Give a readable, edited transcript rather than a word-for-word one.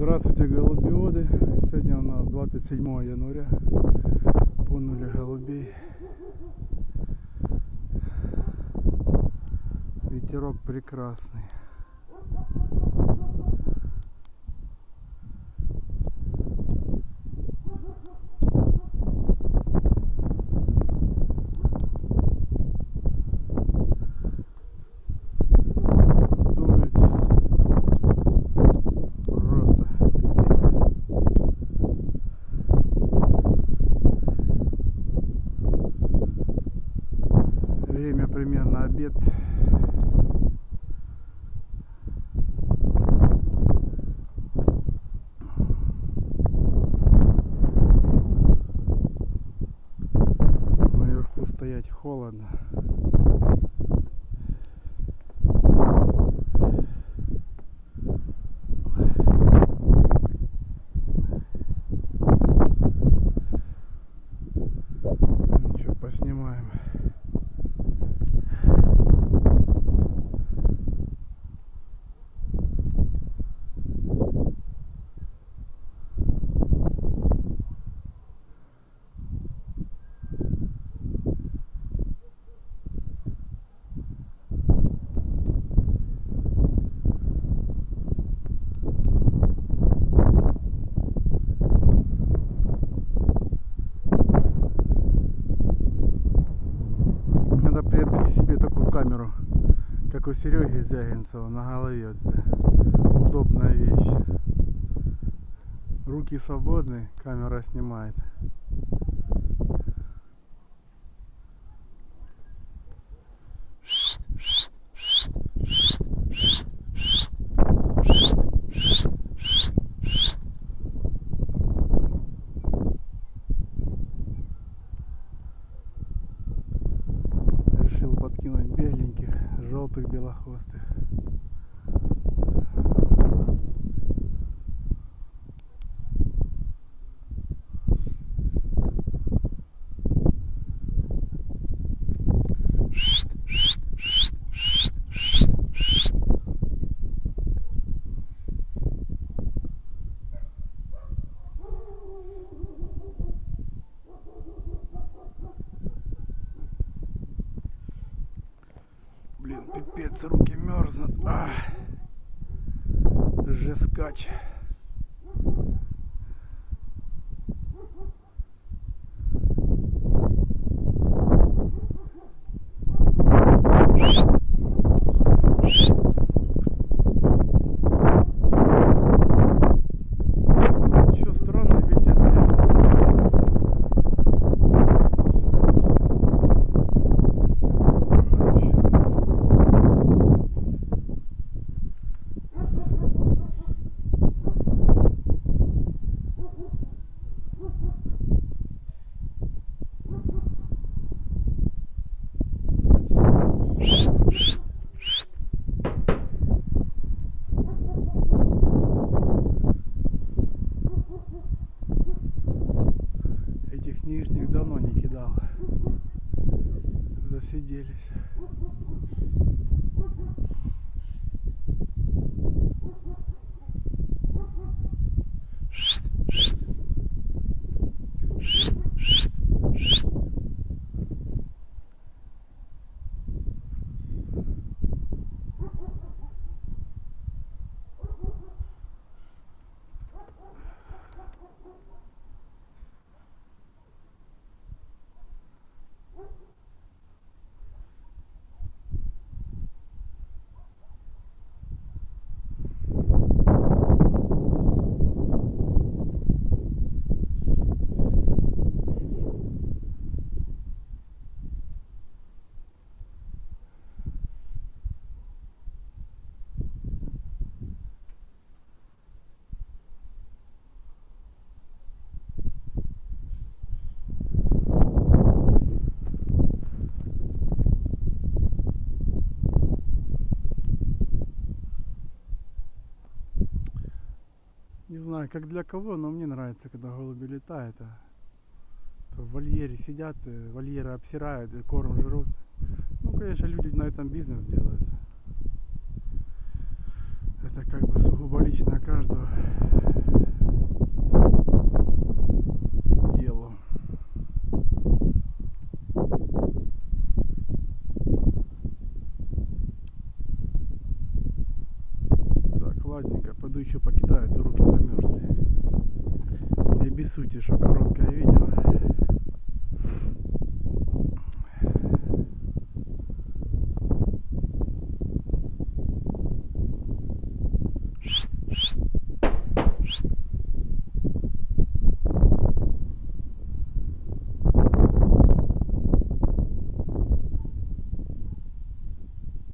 Здравствуйте, голубиоды. Сегодня у нас 27 января. Пунули голубей. Ветерок прекрасный. Время примерно обед. Наверху стоять холодно. Ничего, поснимаем. Надо приобрести себе такую камеру, как у Сереги Звягинцева на голове. Удобная вещь. Руки свободны, камера снимает. Решил подкинуть беленьких, желтых белохвостых. Блин, пипец, руки мерзнут. Жескач. Чё, странный ветер. Этих нижних давно не кидал. Засиделись. Не знаю, как для кого, но мне нравится, когда голуби летают. В вольере сидят, вольеры обсирают, корм жрут. Ну, конечно, люди на этом бизнес делают. Это как бы сугубо лично каждого. забудьте, что короткое видео.